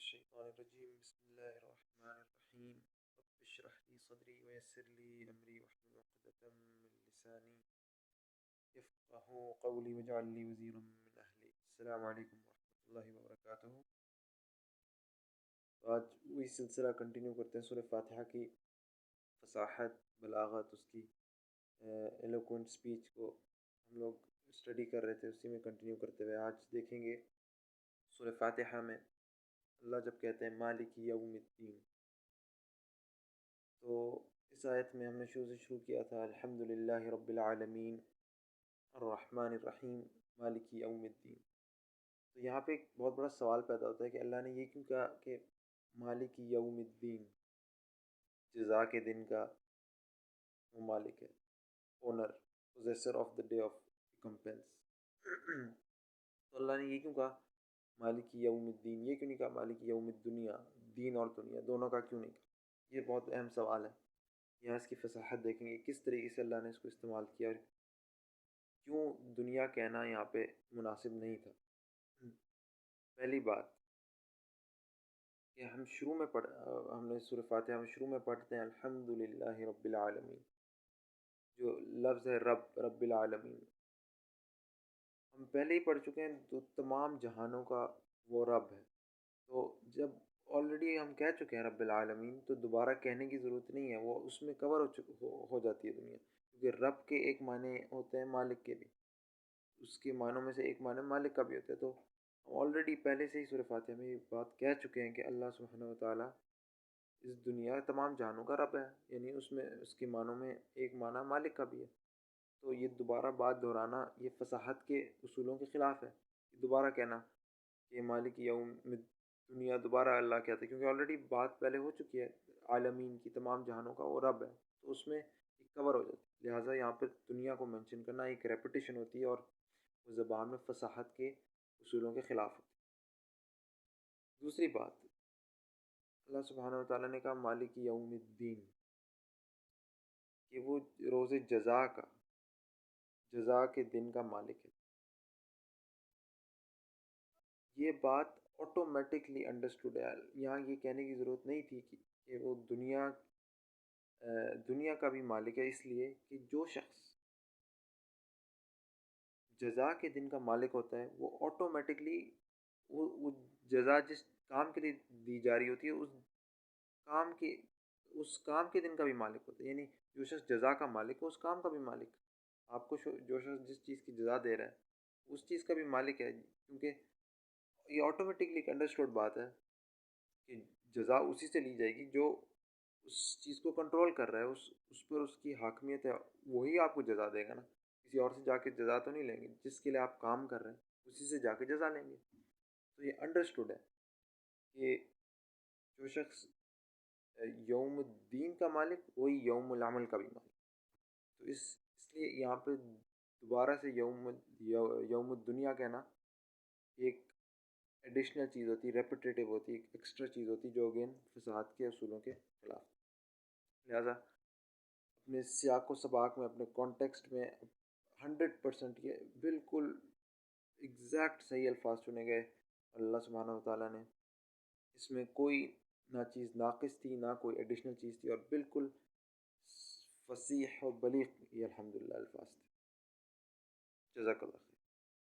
الشيطان الرجيم بسم الله الرحمن الرحيم رب اشرح لي صدري ويسر لي أمري واحلل عقدة من لساني يفقهوا قولي واجعل لي وزيرا من أهلي. السلام علیکم ورحمۃ اللہ وبرکاتہ. آج وہی سلسلہ کنٹینیو کرتے ہیں سورہ فاتحہ کی فصاحت، بلاغت، اس کی ایلوکوینٹ اسپیچ کو ہم لوگ اسٹڈی کر رہے تھے، اسی میں کنٹینیو کرتے ہوئے آج دیکھیں گے سورہ فاتحہ میں اللہ جب کہتے ہیں مالک یوم الدین، تو اس آیت میں ہم نے شروع کیا تھا الحمد للہ رب العالمین الرحمن الرحیم مالک یوم الدین. تو یہاں پہ ایک بہت بڑا سوال پیدا ہوتا ہے کہ اللہ نے یہ کیوں کہا کہ مالک یوم الدین، جزا کے دن کا وہ مالک ہے، owner, possessor of the day of recompense. تو اللہ نے یہ کیوں کہا مالک یوم الدین، یہ کیوں نہیں کہا مالک یوم الدنیا، دین اور دنیا دونوں کا کیوں نہیں کہا؟ یہ بہت اہم سوال ہے. یہاں اس کی فصاحت دیکھیں گے کس طریقے سے اللہ نے اس کو استعمال کیا اور کیوں دنیا کہنا یہاں پہ مناسب نہیں تھا. پہلی بات کہ ہم نے سورہ فاتحہ میں شروع میں پڑھتے ہیں الحمد للہ رب العالمین. جو لفظ ہے رب العالمین ہم پہلے ہی پڑھ چکے ہیں، تو تمام جہانوں کا وہ رب ہے. تو جب آلریڈی ہم کہہ چکے ہیں رب العالمین تو دوبارہ کہنے کی ضرورت نہیں ہے، وہ اس میں کور ہو جاتی ہے دنیا. کیونکہ رب کے ایک معنی ہوتے ہیں مالک کے بھی، اس کے معنوں میں سے ایک معنی مالک کا بھی ہوتا ہے. تو ہم آلریڈی پہلے سے ہی سورہ فاتحہ میں یہ بات کہہ چکے ہیں کہ اللہ سبحانہ و تعالیٰ اس دنیا تمام جہانوں کا رب ہے، یعنی اس میں اس کے معنوں میں ایک معنی مالک کا بھی ہے. تو یہ دوبارہ بات دہرانا یہ فصاحت کے اصولوں کے خلاف ہے. دوبارہ کہنا کہ مالک یوم دنیا دوبارہ اللہ کہتا ہے، کیونکہ آلریڈی بات پہلے ہو چکی ہے عالمین کی، تمام جہانوں کا وہ رب ہے، تو اس میں ایک کور ہو جاتی ہے. لہٰذا یہاں پہ دنیا کو مینشن کرنا ایک ریپیٹیشن ہوتی ہے اور وہ زبان میں فصاحت کے اصولوں کے خلاف ہوتی ہے. دوسری بات، اللہ سبحانہ و تعالیٰ نے کہا مالک یوم الدین، کہ وہ روز جزا کے دن کا مالک ہے. یہ بات آٹومیٹکلی انڈرسٹوڈ ہے، یہاں یہ کہنے کی ضرورت نہیں تھی کہ وہ دنیا کا بھی مالک ہے، اس لیے کہ جو شخص جزا کے دن کا مالک ہوتا ہے وہ آٹومیٹکلی وہ جزا جس کام کے لیے دی جا رہی ہوتی ہے اس کام کے دن کا بھی مالک ہوتا ہے. یعنی جو شخص جزا کا مالک ہے اس کام کا بھی مالک. آپ کو جو شخص جس چیز کی جزا دے رہا ہے اس چیز کا بھی مالک ہے، کیونکہ یہ آٹومیٹکلی ایک انڈرسٹوڈ بات ہے کہ جزا اسی سے لی جائے گی جو اس چیز کو کنٹرول کر رہا ہے، اس پر اس کی حاکمیت ہے، وہی آپ کو جزا دے گا نا. کسی اور سے جا کے جزا تو نہیں لیں گے، جس کے لیے آپ کام کر رہے ہیں اسی سے جا کے جزا لیں گے. تو یہ انڈرسٹوڈ ہے کہ جو شخص یوم الدین کا مالک وہی یوم العمل کا بھی مالک. تو اس لیے یہاں پہ دوبارہ سے یوم الدنیا کہنا ایک ایڈیشنل چیز ہوتی، ریپیٹیٹیو ہوتی، ایک ایکسٹرا چیز ہوتی جو اگین فصاحت کے اصولوں کے خلاف. لہٰذا اپنے سیاق و سباق میں، اپنے کانٹیکسٹ میں 100% یہ بالکل ایگزیکٹ صحیح الفاظ چنے گئے. اللہ سبحانہ و تعالیٰ نے اس میں کوئی نہ چیز ناقص تھی نہ کوئی ایڈیشنل چیز تھی، اور بالکل فصیح و بلیغ یہ الحمدللہ الفاظ تھے. جزاک اللہ.